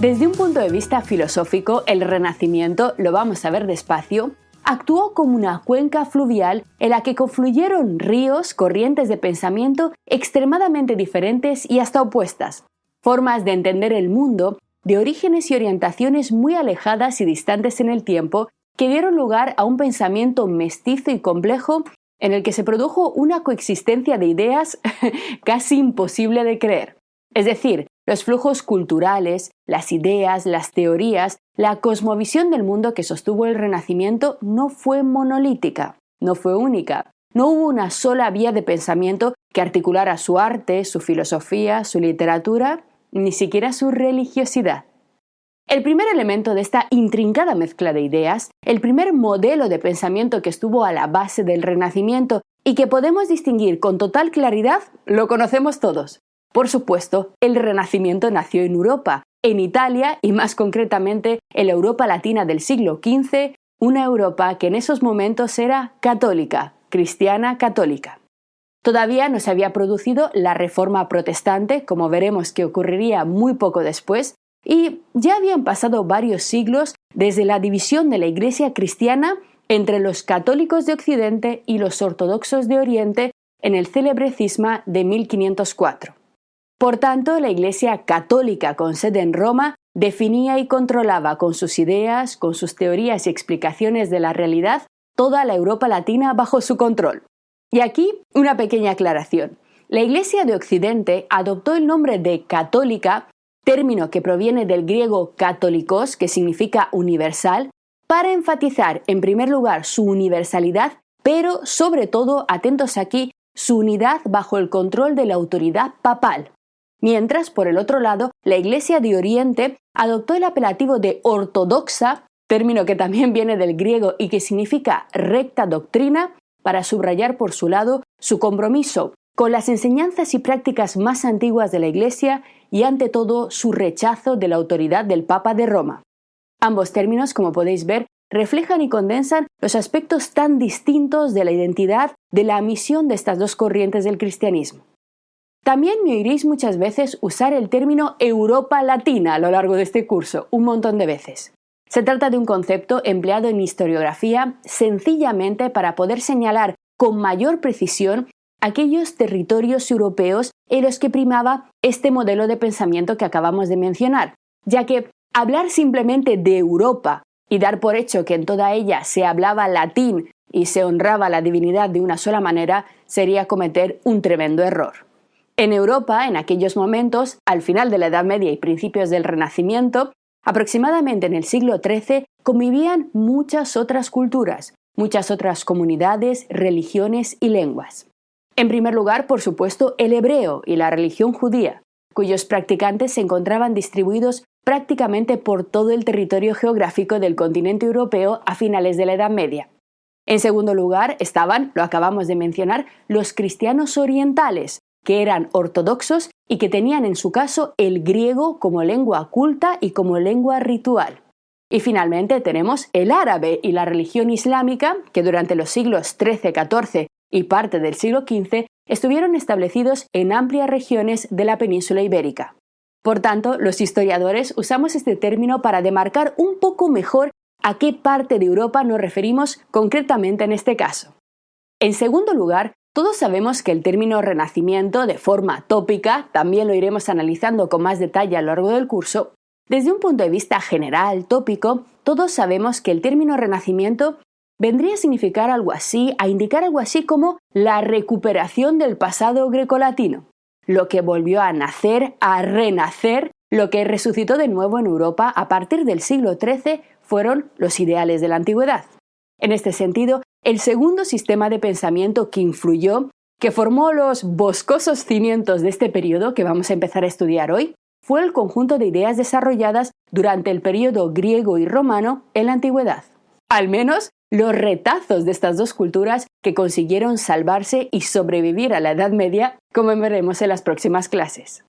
Desde un punto de vista filosófico, el Renacimiento, lo vamos a ver despacio, actuó como una cuenca fluvial en la que confluyeron ríos, corrientes de pensamiento extremadamente diferentes y hasta opuestas, formas de entender el mundo de orígenes y orientaciones muy alejadas y distantes en el tiempo, que dieron lugar a un pensamiento mestizo y complejo en el que se produjo una coexistencia de ideas casi imposible de creer. Es decir, los flujos culturales, las ideas, las teorías, la cosmovisión del mundo que sostuvo el Renacimiento no fue monolítica, no fue única. No hubo una sola vía de pensamiento que articulara su arte, su filosofía, su literatura, ni siquiera su religiosidad. El primer elemento de esta intrincada mezcla de ideas, el primer modelo de pensamiento que estuvo a la base del Renacimiento y que podemos distinguir con total claridad, lo conocemos todos. Por supuesto, el Renacimiento nació en Europa, en Italia y más concretamente en la Europa latina del siglo XV, una Europa que en esos momentos era católica, cristiana católica. Todavía no se había producido la Reforma Protestante, como veremos que ocurriría muy poco después, y ya habían pasado varios siglos desde la división de la Iglesia cristiana entre los católicos de Occidente y los ortodoxos de Oriente en el célebre cisma de 1504. Por tanto, la Iglesia católica con sede en Roma definía y controlaba con sus ideas, con sus teorías y explicaciones de la realidad, toda la Europa latina bajo su control. Y aquí una pequeña aclaración. La Iglesia de Occidente adoptó el nombre de católica, término que proviene del griego katolikos, que significa universal, para enfatizar en primer lugar su universalidad, pero sobre todo, atentos aquí, su unidad bajo el control de la autoridad papal. Mientras, por el otro lado, la Iglesia de Oriente adoptó el apelativo de ortodoxa, término que también viene del griego y que significa recta doctrina, para subrayar por su lado su compromiso con las enseñanzas y prácticas más antiguas de la Iglesia y ante todo su rechazo de la autoridad del Papa de Roma. Ambos términos, como podéis ver, reflejan y condensan los aspectos tan distintos de la identidad, de la misión de estas dos corrientes del cristianismo. También me oiréis muchas veces usar el término Europa Latina a lo largo de este curso, un montón de veces. Se trata de un concepto empleado en historiografía sencillamente para poder señalar con mayor precisión aquellos territorios europeos en los que primaba este modelo de pensamiento que acabamos de mencionar, ya que hablar simplemente de Europa y dar por hecho que en toda ella se hablaba latín y se honraba la divinidad de una sola manera sería cometer un tremendo error. En Europa, en aquellos momentos, al final de la Edad Media y principios del Renacimiento, aproximadamente en el siglo XIII, convivían muchas otras culturas, muchas otras comunidades, religiones y lenguas. En primer lugar, por supuesto, el hebreo y la religión judía, cuyos practicantes se encontraban distribuidos prácticamente por todo el territorio geográfico del continente europeo a finales de la Edad Media. En segundo lugar estaban, lo acabamos de mencionar, los cristianos orientales, que eran ortodoxos y que tenían en su caso el griego como lengua culta y como lengua ritual. Y finalmente tenemos el árabe y la religión islámica, que durante los siglos XIII, XIV y parte del siglo XV estuvieron establecidos en amplias regiones de la península ibérica. Por tanto, los historiadores usamos este término para demarcar un poco mejor a qué parte de Europa nos referimos concretamente en este caso. En segundo lugar, todos sabemos que el término Renacimiento, de forma tópica, también lo iremos analizando con más detalle a lo largo del curso. Desde un punto de vista general, tópico, todos sabemos que el término Renacimiento vendría a significar algo así, a indicar algo así como la recuperación del pasado grecolatino, lo que volvió a nacer, a renacer, lo que resucitó de nuevo en Europa a partir del siglo XIII fueron los ideales de la antigüedad. En este sentido, el segundo sistema de pensamiento que influyó, que formó los boscosos cimientos de este periodo que vamos a empezar a estudiar hoy, fue el conjunto de ideas desarrolladas durante el periodo griego y romano en la antigüedad. Al menos los retazos de estas dos culturas que consiguieron salvarse y sobrevivir a la Edad Media, como veremos en las próximas clases.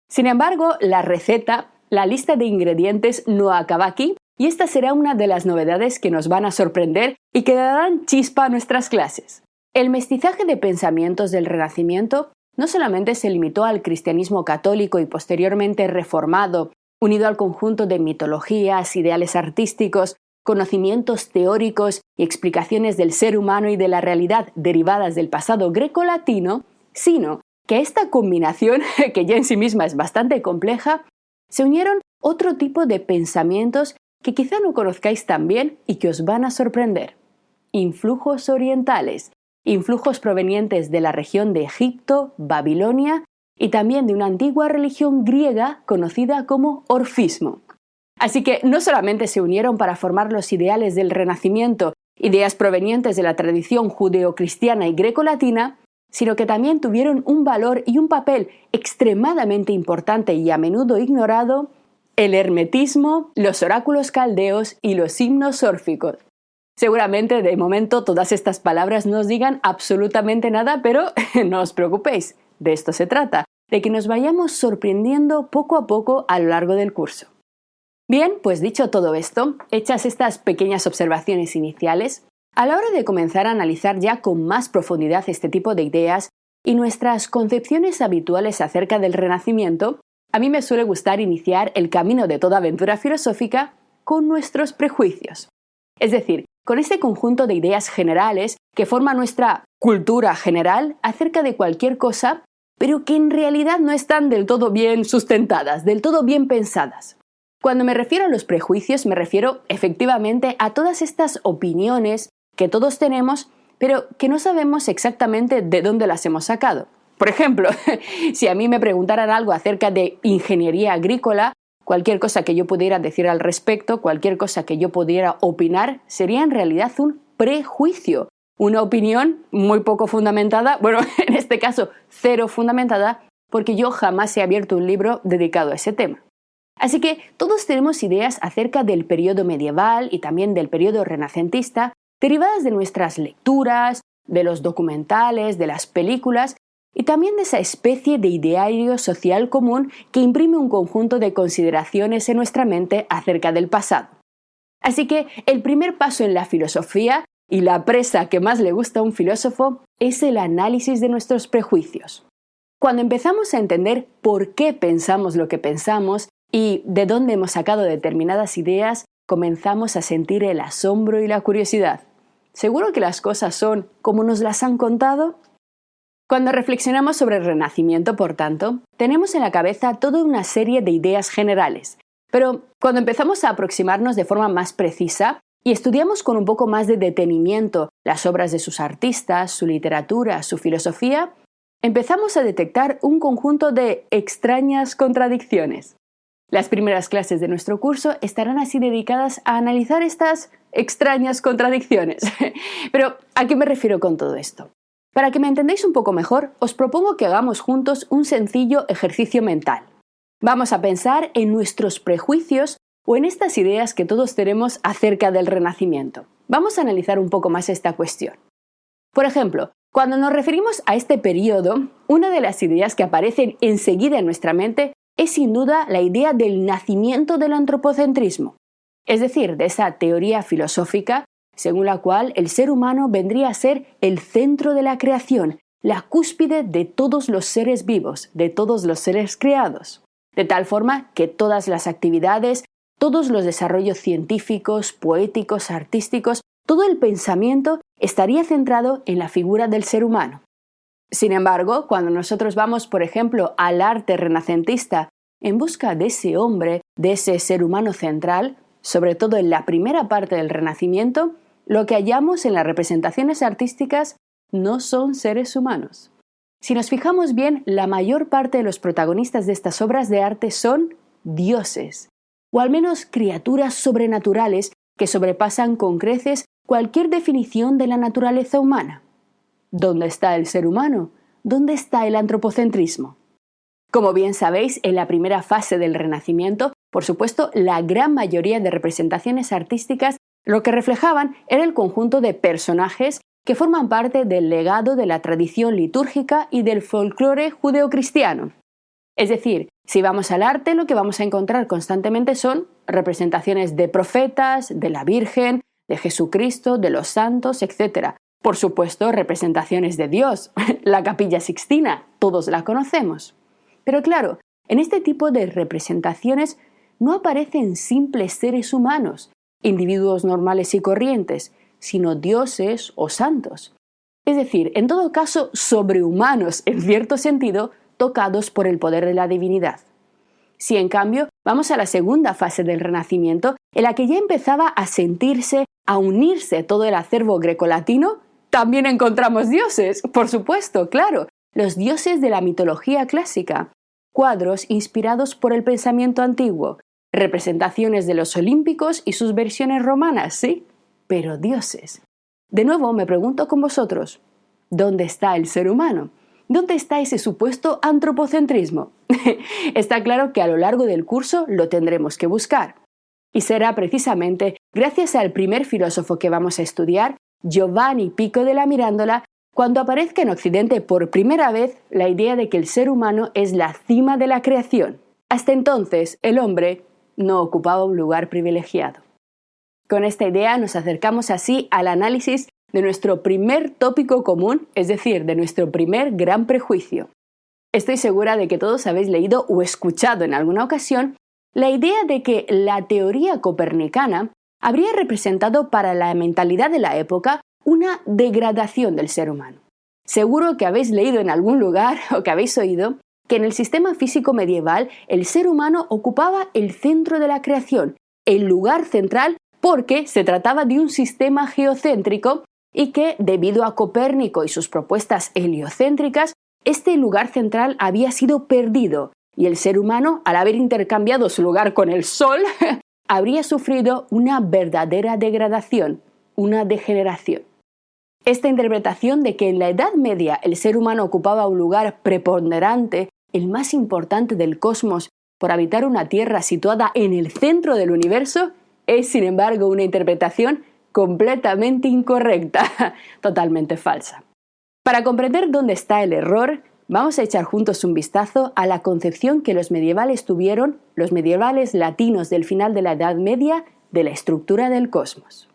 Sin embargo, la receta, la lista de ingredientes no acaba aquí, y esta será una de las novedades que nos van a sorprender y que darán chispa a nuestras clases. El mestizaje de pensamientos del Renacimiento no solamente se limitó al cristianismo católico y posteriormente reformado, unido al conjunto de mitologías, ideales artísticos, conocimientos teóricos y explicaciones del ser humano y de la realidad derivadas del pasado grecolatino, sino que a esta combinación, que ya en sí misma es bastante compleja, se unieron otro tipo de pensamientos que quizá no conozcáis tan bien y que os van a sorprender. Influjos orientales, influjos provenientes de la región de Egipto, Babilonia y también de una antigua religión griega conocida como orfismo. Así que no solamente se unieron para formar los ideales del Renacimiento, ideas provenientes de la tradición judeocristiana y grecolatina, sino que también tuvieron un valor y un papel extremadamente importante y a menudo ignorado: el hermetismo, los oráculos caldeos y los himnos órficos. Seguramente de momento todas estas palabras no os digan absolutamente nada, pero no os preocupéis, de esto se trata, de que nos vayamos sorprendiendo poco a poco a lo largo del curso. Bien, pues dicho todo esto, hechas estas pequeñas observaciones iniciales, a la hora de comenzar a analizar ya con más profundidad este tipo de ideas y nuestras concepciones habituales acerca del Renacimiento, a mí me suele gustar iniciar el camino de toda aventura filosófica con nuestros prejuicios. Es decir, con este conjunto de ideas generales que forma nuestra cultura general acerca de cualquier cosa, pero que en realidad no están del todo bien sustentadas, del todo bien pensadas. Cuando me refiero a los prejuicios, me refiero efectivamente a todas estas opiniones que todos tenemos, pero que no sabemos exactamente de dónde las hemos sacado. Por ejemplo, si a mí me preguntaran algo acerca de ingeniería agrícola, cualquier cosa que yo pudiera decir al respecto, cualquier cosa que yo pudiera opinar, sería en realidad un prejuicio, una opinión muy poco fundamentada, bueno, en este caso cero fundamentada, porque yo jamás he abierto un libro dedicado a ese tema. Así que todos tenemos ideas acerca del periodo medieval y también del periodo renacentista, derivadas de nuestras lecturas, de los documentales, de las películas y también de esa especie de ideario social común que imprime un conjunto de consideraciones en nuestra mente acerca del pasado. Así que el primer paso en la filosofía, y la presa que más le gusta a un filósofo, es el análisis de nuestros prejuicios. Cuando empezamos a entender por qué pensamos lo que pensamos y de dónde hemos sacado determinadas ideas, comenzamos a sentir el asombro y la curiosidad. ¿Seguro que las cosas son como nos las han contado? Cuando reflexionamos sobre el Renacimiento, por tanto, tenemos en la cabeza toda una serie de ideas generales, pero cuando empezamos a aproximarnos de forma más precisa y estudiamos con un poco más de detenimiento las obras de sus artistas, su literatura, su filosofía, empezamos a detectar un conjunto de extrañas contradicciones. Las primeras clases de nuestro curso estarán así dedicadas a analizar estas extrañas contradicciones. Pero, ¿a qué me refiero con todo esto? Para que me entendáis un poco mejor, os propongo que hagamos juntos un sencillo ejercicio mental. Vamos a pensar en nuestros prejuicios o en estas ideas que todos tenemos acerca del Renacimiento. Vamos a analizar un poco más esta cuestión. Por ejemplo, cuando nos referimos a este periodo, una de las ideas que aparecen enseguida en nuestra mente es sin duda la idea del nacimiento del antropocentrismo, es decir, de esa teoría filosófica según la cual el ser humano vendría a ser el centro de la creación, la cúspide de todos los seres vivos, de todos los seres creados, de tal forma que todas las actividades, todos los desarrollos científicos, poéticos, artísticos, todo el pensamiento estaría centrado en la figura del ser humano. Sin embargo, cuando nosotros vamos, por ejemplo, al arte renacentista en busca de ese hombre, de ese ser humano central, sobre todo en la primera parte del Renacimiento, lo que hallamos en las representaciones artísticas no son seres humanos. Si nos fijamos bien, la mayor parte de los protagonistas de estas obras de arte son dioses, o al menos criaturas sobrenaturales que sobrepasan con creces cualquier definición de la naturaleza humana. ¿Dónde está el ser humano? ¿Dónde está el antropocentrismo? Como bien sabéis, en la primera fase del Renacimiento, por supuesto, la gran mayoría de representaciones artísticas lo que reflejaban era el conjunto de personajes que forman parte del legado de la tradición litúrgica y del folclore judeocristiano. Es decir, si vamos al arte, lo que vamos a encontrar constantemente son representaciones de profetas, de la Virgen, de Jesucristo, de los santos, etc. Por supuesto, representaciones de Dios, la Capilla Sixtina, todos la conocemos. Pero claro, en este tipo de representaciones no aparecen simples seres humanos, individuos normales y corrientes, sino dioses o santos. Es decir, en todo caso, sobrehumanos en cierto sentido, tocados por el poder de la divinidad. Si en cambio vamos a la segunda fase del Renacimiento, en la que ya empezaba a sentirse, a unirse todo el acervo grecolatino, también encontramos dioses, por supuesto, claro, los dioses de la mitología clásica, cuadros inspirados por el pensamiento antiguo, representaciones de los olímpicos y sus versiones romanas, sí, pero dioses. De nuevo me pregunto con vosotros, ¿dónde está el ser humano? ¿Dónde está ese supuesto antropocentrismo? Está claro que a lo largo del curso lo tendremos que buscar. Y será precisamente gracias al primer filósofo que vamos a estudiar, Giovanni Pico della Mirandola, cuando aparezca en Occidente por primera vez la idea de que el ser humano es la cima de la creación. Hasta entonces, el hombre no ocupaba un lugar privilegiado. Con esta idea nos acercamos así al análisis de nuestro primer tópico común, es decir, de nuestro primer gran prejuicio. Estoy segura de que todos habéis leído o escuchado en alguna ocasión la idea de que la teoría copernicana habría representado para la mentalidad de la época una degradación del ser humano. Seguro que habéis leído en algún lugar o que habéis oído que en el sistema físico medieval el ser humano ocupaba el centro de la creación, el lugar central, porque se trataba de un sistema geocéntrico y que, debido a Copérnico y sus propuestas heliocéntricas, este lugar central había sido perdido y el ser humano, al haber intercambiado su lugar con el Sol, habría sufrido una verdadera degradación, una degeneración. Esta interpretación de que en la Edad Media el ser humano ocupaba un lugar preponderante, el más importante del cosmos, por habitar una Tierra situada en el centro del universo, es, sin embargo, una interpretación completamente incorrecta, totalmente falsa. Para comprender dónde está el error, vamos a echar juntos un vistazo a la concepción que los medievales tuvieron, los medievales latinos del final de la Edad Media, de la estructura del cosmos.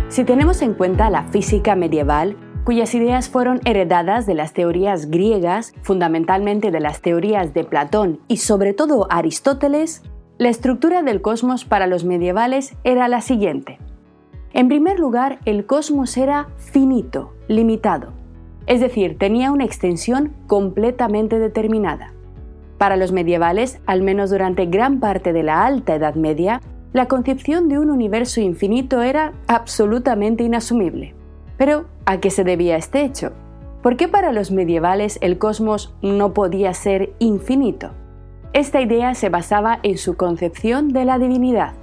Si tenemos en cuenta la física medieval, cuyas ideas fueron heredadas de las teorías griegas, fundamentalmente de las teorías de Platón y sobre todo Aristóteles, la estructura del cosmos para los medievales era la siguiente. En primer lugar, el cosmos era finito, limitado, es decir, tenía una extensión completamente determinada. Para los medievales, al menos durante gran parte de la Alta Edad Media, la concepción de un universo infinito era absolutamente inasumible. Pero, ¿a qué se debía este hecho? ¿Por qué para los medievales el cosmos no podía ser infinito? Esta idea se basaba en su concepción de la divinidad.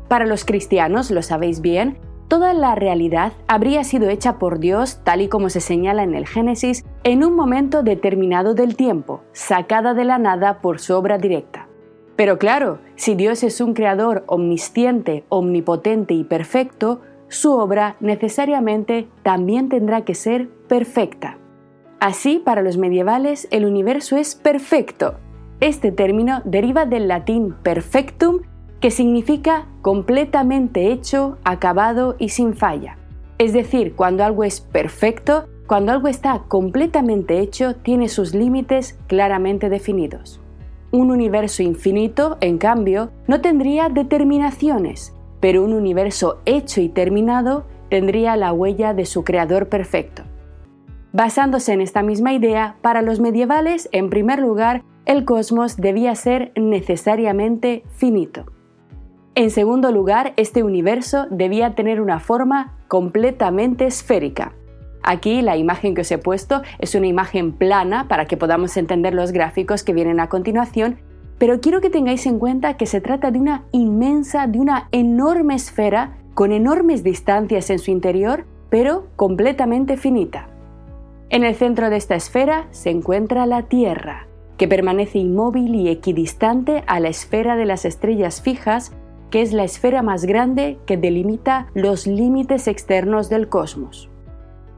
Para los cristianos, lo sabéis bien, toda la realidad habría sido hecha por Dios, tal y como se señala en el Génesis, en un momento determinado del tiempo, sacada de la nada por su obra directa. Pero claro, si Dios es un creador omnisciente, omnipotente y perfecto, su obra necesariamente también tendrá que ser perfecta. Así, para los medievales, el universo es perfecto. Este término deriva del latín perfectum, que significa completamente hecho, acabado y sin falla. Es decir, cuando algo es perfecto, cuando algo está completamente hecho, tiene sus límites claramente definidos. Un universo infinito, en cambio, no tendría determinaciones, pero un universo hecho y terminado tendría la huella de su creador perfecto. Basándose en esta misma idea, para los medievales, en primer lugar, el cosmos debía ser necesariamente finito. En segundo lugar, este universo debía tener una forma completamente esférica. Aquí la imagen que os he puesto es una imagen plana para que podamos entender los gráficos que vienen a continuación, pero quiero que tengáis en cuenta que se trata de una enorme esfera con enormes distancias en su interior, pero completamente finita. En el centro de esta esfera se encuentra la Tierra, que permanece inmóvil y equidistante a la esfera de las estrellas fijas, que es la esfera más grande que delimita los límites externos del cosmos.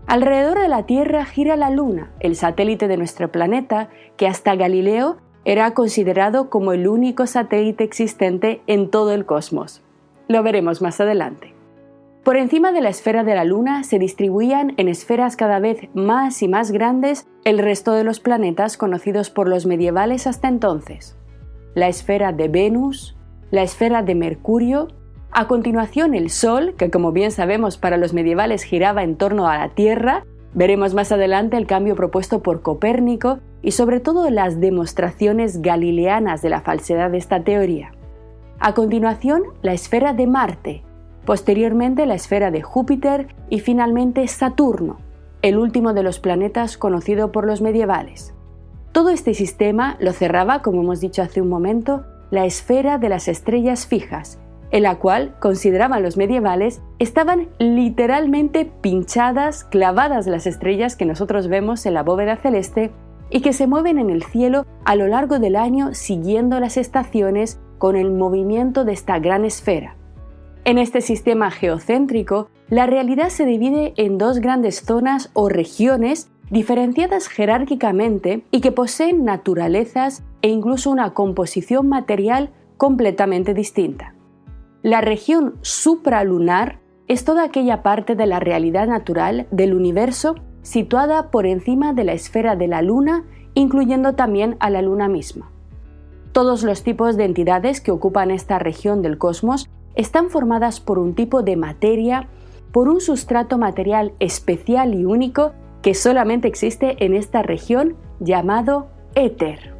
Alrededor de la Tierra gira la Luna, el satélite de nuestro planeta, que hasta Galileo era considerado como el único satélite existente en todo el cosmos. Lo veremos más adelante. Por encima de la esfera de la Luna se distribuían en esferas cada vez más y más grandes el resto de los planetas conocidos por los medievales hasta entonces. la esfera de Venus, la esfera de Mercurio, a continuación el Sol, que como bien sabemos para los medievales giraba en torno a la Tierra, veremos más adelante el cambio propuesto por Copérnico y sobre todo las demostraciones galileanas de la falsedad de esta teoría. A continuación la esfera de Marte, posteriormente la esfera de Júpiter y finalmente Saturno, el último de los planetas conocido por los medievales. Todo este sistema lo cerraba, como hemos dicho hace un momento, la esfera de las estrellas fijas, en la cual, consideraban los medievales, estaban literalmente pinchadas, clavadas las estrellas que nosotros vemos en la bóveda celeste y que se mueven en el cielo a lo largo del año siguiendo las estaciones con el movimiento de esta gran esfera. En este sistema geocéntrico, la realidad se divide en dos grandes zonas o regiones diferenciadas jerárquicamente y que poseen naturalezas e incluso una composición material completamente distinta. La región supralunar es toda aquella parte de la realidad natural del universo situada por encima de la esfera de la Luna, incluyendo también a la Luna misma. Todos los tipos de entidades que ocupan esta región del cosmos están formadas por un tipo de materia, por un sustrato material especial y único que solamente existe en esta región, llamado éter.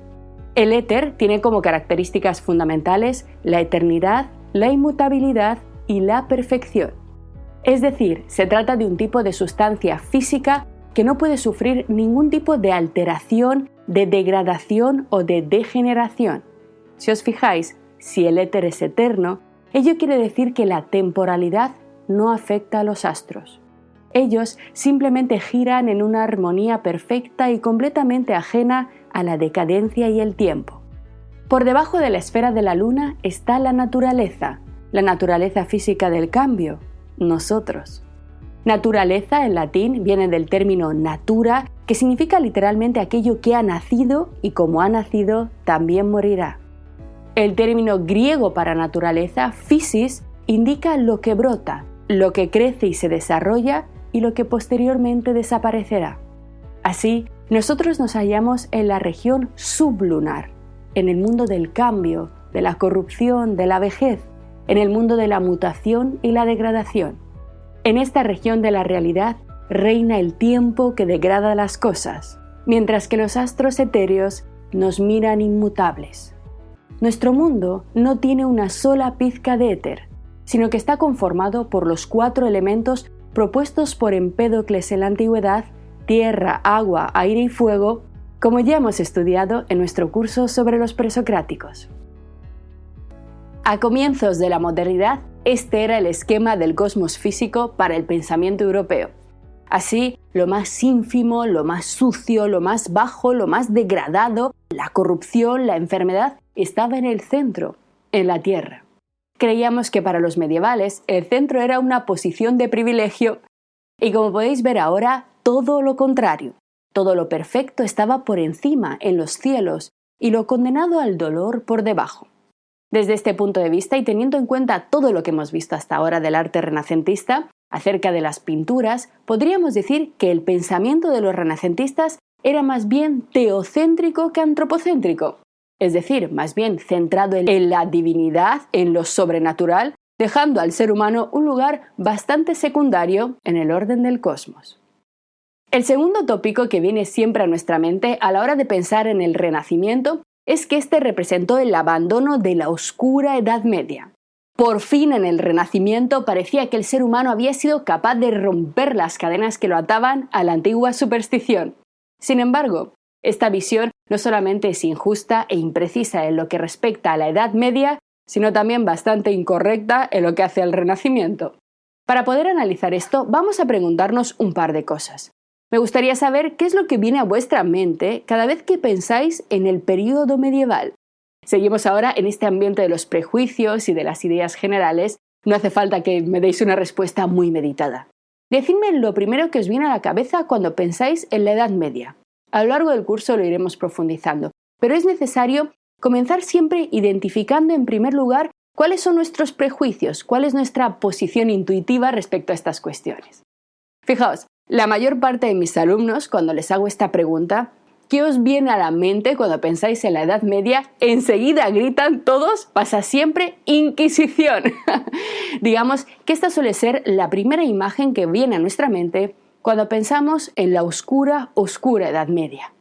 El éter tiene como características fundamentales la eternidad, la inmutabilidad y la perfección. Es decir, se trata de un tipo de sustancia física que no puede sufrir ningún tipo de alteración, de degradación o de degeneración. Si os fijáis, si el éter es eterno, ello quiere decir que la temporalidad no afecta a los astros. Ellos simplemente giran en una armonía perfecta y completamente ajena a la decadencia y el tiempo. Por debajo de la esfera de la Luna está la naturaleza física del cambio, nosotros. Naturaleza en latín viene del término natura, que significa literalmente aquello que ha nacido y como ha nacido también morirá. El término griego para naturaleza, physis, indica lo que brota, lo que crece y se desarrolla y lo que posteriormente desaparecerá. Así, nosotros nos hallamos en la región sublunar, en el mundo del cambio, de la corrupción, de la vejez, en el mundo de la mutación y la degradación. En esta región de la realidad reina el tiempo que degrada las cosas, mientras que los astros etéreos nos miran inmutables. Nuestro mundo no tiene una sola pizca de éter, sino que está conformado por los 4 elementos propuestos por Empédocles en la antigüedad: tierra, agua, aire y fuego, como ya hemos estudiado en nuestro curso sobre los presocráticos. A comienzos de la modernidad, este era el esquema del cosmos físico para el pensamiento europeo. Así, lo más ínfimo, lo más sucio, lo más bajo, lo más degradado, la corrupción, la enfermedad, estaba en el centro, en la Tierra. Creíamos que para los medievales el centro era una posición de privilegio y, como podéis ver ahora, todo lo contrario. Todo lo perfecto estaba por encima, en los cielos, y lo condenado al dolor por debajo. Desde este punto de vista y teniendo en cuenta todo lo que hemos visto hasta ahora del arte renacentista, acerca de las pinturas, podríamos decir que el pensamiento de los renacentistas era más bien teocéntrico que antropocéntrico, es decir, más bien centrado en la divinidad, en lo sobrenatural, dejando al ser humano un lugar bastante secundario en el orden del cosmos. El segundo tópico que viene siempre a nuestra mente a la hora de pensar en el Renacimiento es que este representó el abandono de la oscura Edad Media. Por fin en el Renacimiento parecía que el ser humano había sido capaz de romper las cadenas que lo ataban a la antigua superstición. Sin embargo, esta visión no solamente es injusta e imprecisa en lo que respecta a la Edad Media, sino también bastante incorrecta en lo que hace al Renacimiento. Para poder analizar esto, vamos a preguntarnos un par de cosas. Me gustaría saber qué es lo que viene a vuestra mente cada vez que pensáis en el período medieval. Seguimos ahora en este ambiente de los prejuicios y de las ideas generales. No hace falta que me deis una respuesta muy meditada. Decidme lo primero que os viene a la cabeza cuando pensáis en la Edad Media. A lo largo del curso lo iremos profundizando, pero es necesario comenzar siempre identificando en primer lugar cuáles son nuestros prejuicios, cuál es nuestra posición intuitiva respecto a estas cuestiones. Fijaos, la mayor parte de mis alumnos, cuando les hago esta pregunta, ¿Qué os viene a la mente cuando pensáis en la Edad Media? Enseguida gritan todos, pasa siempre, Inquisición. Digamos que esta suele ser la primera imagen que viene a nuestra mente cuando pensamos en la oscura Edad Media.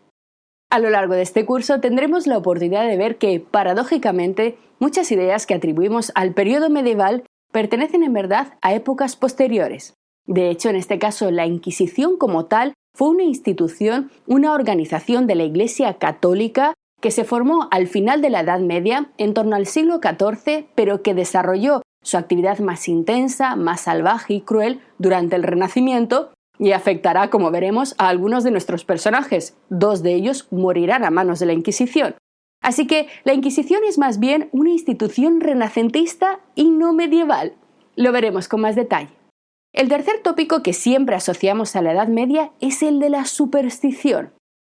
A lo largo de este curso tendremos la oportunidad de ver que, paradójicamente, muchas ideas que atribuimos al periodo medieval pertenecen en verdad a épocas posteriores. De hecho, en este caso, la Inquisición como tal fue una institución, una organización de la Iglesia Católica que se formó al final de la Edad Media, en torno al siglo XIV, pero que desarrolló su actividad más intensa, más salvaje y cruel durante el Renacimiento y afectará, como veremos, a algunos de nuestros personajes. 2 de ellos morirán a manos de la Inquisición. Así que la Inquisición es más bien una institución renacentista y no medieval. Lo veremos con más detalle. El tercer tópico que siempre asociamos a la Edad Media es el de la superstición.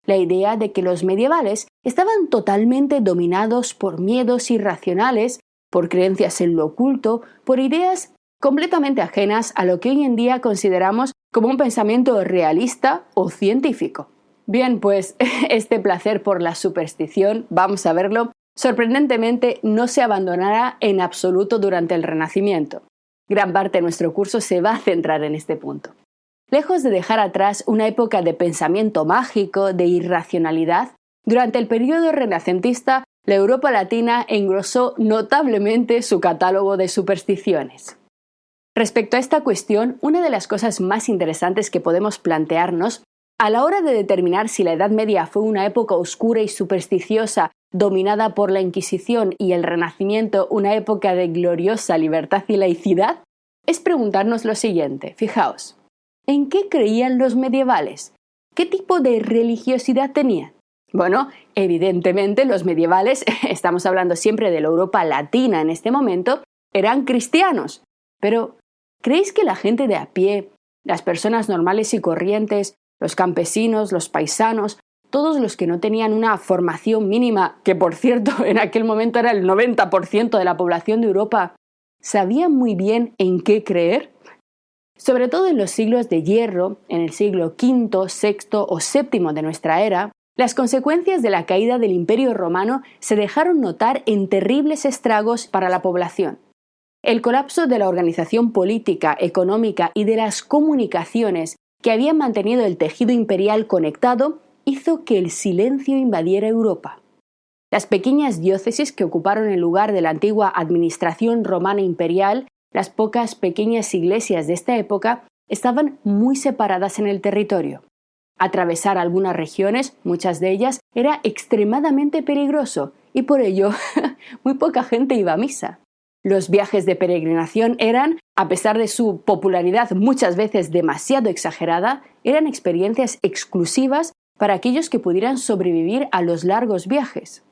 La idea de que los medievales estaban totalmente dominados por miedos irracionales, por creencias en lo oculto, por ideas completamente ajenas a lo que hoy en día consideramos como un pensamiento realista o científico. Bien, pues este placer por la superstición, vamos a verlo, sorprendentemente no se abandonará en absoluto durante el Renacimiento. Gran parte de nuestro curso se va a centrar en este punto. Lejos de dejar atrás una época de pensamiento mágico, de irracionalidad, durante el periodo renacentista, la Europa latina engrosó notablemente su catálogo de supersticiones. Respecto a esta cuestión, una de las cosas más interesantes que podemos plantearnos a la hora de determinar si la Edad Media fue una época oscura y supersticiosa dominada por la Inquisición y el Renacimiento una época de gloriosa libertad y laicidad, es preguntarnos lo siguiente. Fijaos, ¿en qué creían los medievales? ¿Qué tipo de religiosidad tenían? Bueno, evidentemente los medievales, estamos hablando siempre de la Europa latina en este momento, eran cristianos. Pero, ¿creéis que la gente de a pie, las personas normales y corrientes, los campesinos, los paisanos, todos los que no tenían una formación mínima, que por cierto en aquel momento era el 90% de la población de Europa, sabían muy bien en qué creer? Sobre todo en los siglos de hierro, en el siglo V, VI o VII de nuestra era, las consecuencias de la caída del Imperio Romano se dejaron notar en terribles estragos para la población. El colapso de la organización política, económica y de las comunicaciones que habían mantenido el tejido imperial conectado hizo que el silencio invadiera Europa. Las pequeñas diócesis que ocuparon el lugar de la antigua administración romana imperial, las pocas pequeñas iglesias de esta época, estaban muy separadas en el territorio. Atravesar algunas regiones, muchas de ellas, era extremadamente peligroso y por ello muy poca gente iba a misa. Los viajes de peregrinación eran, a pesar de su popularidad muchas veces demasiado exagerada, eran experiencias exclusivas para aquellos que pudieran sobrevivir a los largos viajes.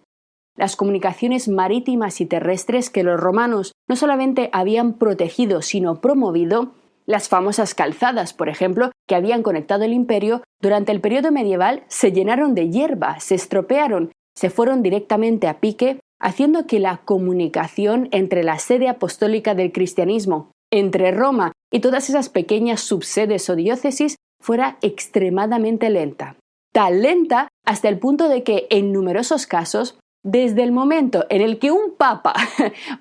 Las comunicaciones marítimas y terrestres que los romanos no solamente habían protegido, sino promovido, las famosas calzadas, por ejemplo, que habían conectado el imperio, durante el periodo medieval se llenaron de hierba, se estropearon, se fueron directamente a pique, haciendo que la comunicación entre la sede apostólica del cristianismo, entre Roma y todas esas pequeñas subsedes o diócesis, fuera extremadamente lenta. Tan lenta hasta el punto de que, en numerosos casos, desde el momento en el que un papa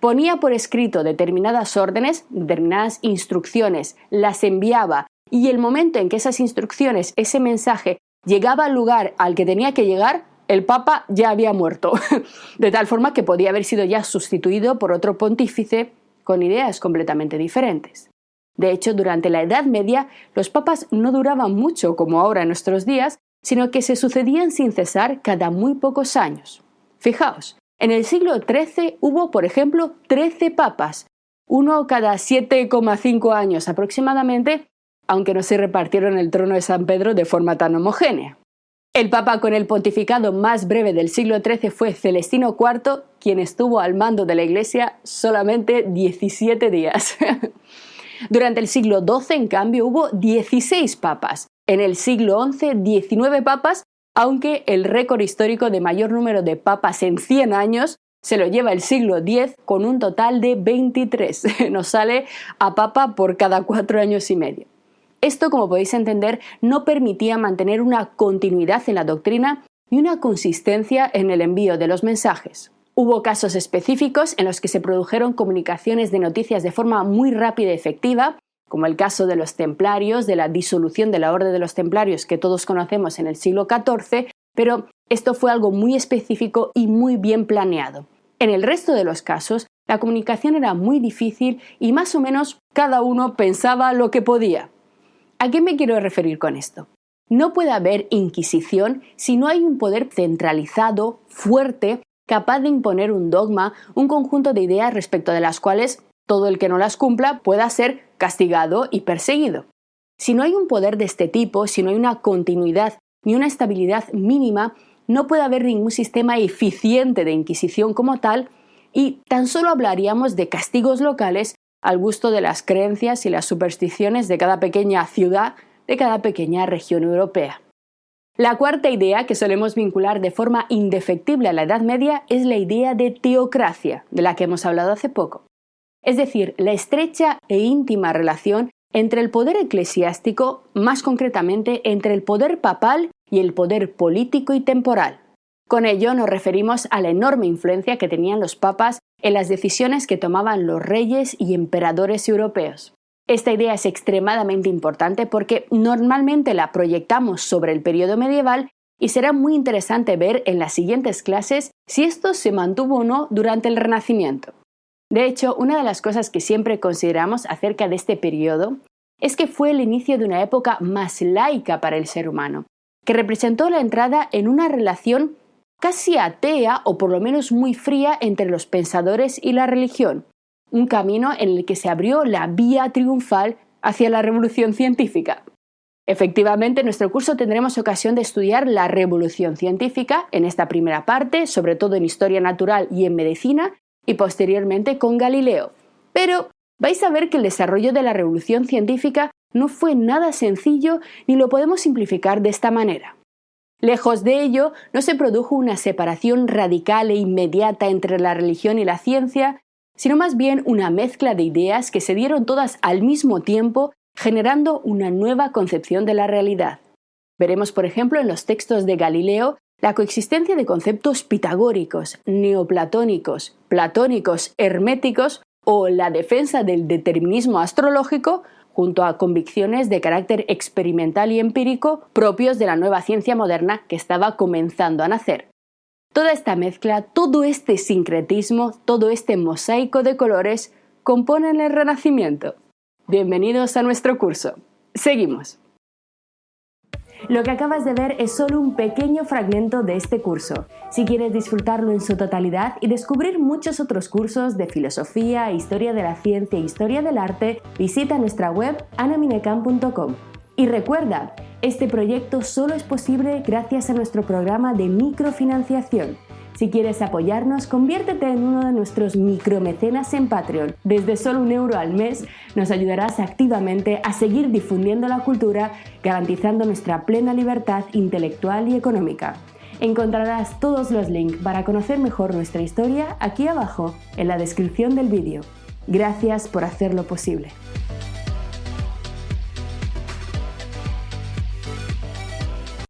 ponía por escrito determinadas órdenes, determinadas instrucciones, las enviaba, y el momento en que esas instrucciones, ese mensaje, llegaba al lugar al que tenía que llegar, el papa ya había muerto, de tal forma que podía haber sido ya sustituido por otro pontífice con ideas completamente diferentes. De hecho, durante la Edad Media, los papas no duraban mucho como ahora en nuestros días, sino que se sucedían sin cesar cada muy pocos años. Fijaos, en el siglo XIII hubo, por ejemplo, 13 papas, uno cada 7,5 años aproximadamente, aunque no se repartieron el trono de San Pedro de forma tan homogénea. El papa con el pontificado más breve del siglo XIII fue Celestino IV, quien estuvo al mando de la Iglesia solamente 17 días. Durante el siglo XII, en cambio, hubo 16 papas. En el siglo XI, 19 papas, aunque el récord histórico de mayor número de papas en 100 años se lo lleva el siglo X con un total de 23. Nos sale a papa por cada 4 años y medio. Esto, como podéis entender, no permitía mantener una continuidad en la doctrina ni una consistencia en el envío de los mensajes. Hubo casos específicos en los que se produjeron comunicaciones de noticias de forma muy rápida y efectiva, como el caso de los templarios, de la disolución de la Orden de los Templarios que todos conocemos en el siglo XIV, pero esto fue algo muy específico y muy bien planeado. En el resto de los casos, la comunicación era muy difícil y más o menos cada uno pensaba lo que podía. ¿A qué me quiero referir con esto? No puede haber inquisición si no hay un poder centralizado, fuerte, capaz de imponer un dogma, un conjunto de ideas respecto de las cuales todo el que no las cumpla pueda ser castigado y perseguido. Si no hay un poder de este tipo, si no hay una continuidad ni una estabilidad mínima, no puede haber ningún sistema eficiente de inquisición como tal y tan solo hablaríamos de castigos locales al gusto de las creencias y las supersticiones de cada pequeña ciudad, de cada pequeña región europea. La cuarta idea que solemos vincular de forma indefectible a la Edad Media es la idea de teocracia, de la que hemos hablado hace poco. Es decir, la estrecha e íntima relación entre el poder eclesiástico, más concretamente entre el poder papal y el poder político y temporal. Con ello nos referimos a la enorme influencia que tenían los papas en las decisiones que tomaban los reyes y emperadores europeos. Esta idea es extremadamente importante porque normalmente la proyectamos sobre el periodo medieval y será muy interesante ver en las siguientes clases si esto se mantuvo o no durante el Renacimiento. De hecho, una de las cosas que siempre consideramos acerca de este periodo es que fue el inicio de una época más laica para el ser humano, que representó la entrada en una relación casi atea o por lo menos muy fría entre los pensadores y la religión, un camino en el que se abrió la vía triunfal hacia la revolución científica. Efectivamente, en nuestro curso tendremos ocasión de estudiar la revolución científica en esta primera parte, sobre todo en historia natural y en medicina, y posteriormente con Galileo. Pero vais a ver que el desarrollo de la revolución científica no fue nada sencillo ni lo podemos simplificar de esta manera. Lejos de ello, no se produjo una separación radical e inmediata entre la religión y la ciencia, sino más bien una mezcla de ideas que se dieron todas al mismo tiempo, generando una nueva concepción de la realidad. Veremos, por ejemplo, en los textos de Galileo, la coexistencia de conceptos pitagóricos, neoplatónicos, platónicos, herméticos o la defensa del determinismo astrológico junto a convicciones de carácter experimental y empírico propios de la nueva ciencia moderna que estaba comenzando a nacer. Toda esta mezcla, todo este sincretismo, todo este mosaico de colores componen el Renacimiento. Bienvenidos a nuestro curso. Seguimos. Lo que acabas de ver es solo un pequeño fragmento de este curso. Si quieres disfrutarlo en su totalidad y descubrir muchos otros cursos de filosofía, historia de la ciencia e historia del arte, visita nuestra web anaminecam.com. Y recuerda, este proyecto solo es posible gracias a nuestro programa de microfinanciación. Si quieres apoyarnos, conviértete en uno de nuestros micromecenas en Patreon. Desde solo €1 al mes nos ayudarás activamente a seguir difundiendo la cultura, garantizando nuestra plena libertad intelectual y económica. Encontrarás todos los links para conocer mejor nuestra historia aquí abajo, en la descripción del vídeo. Gracias por hacerlo posible.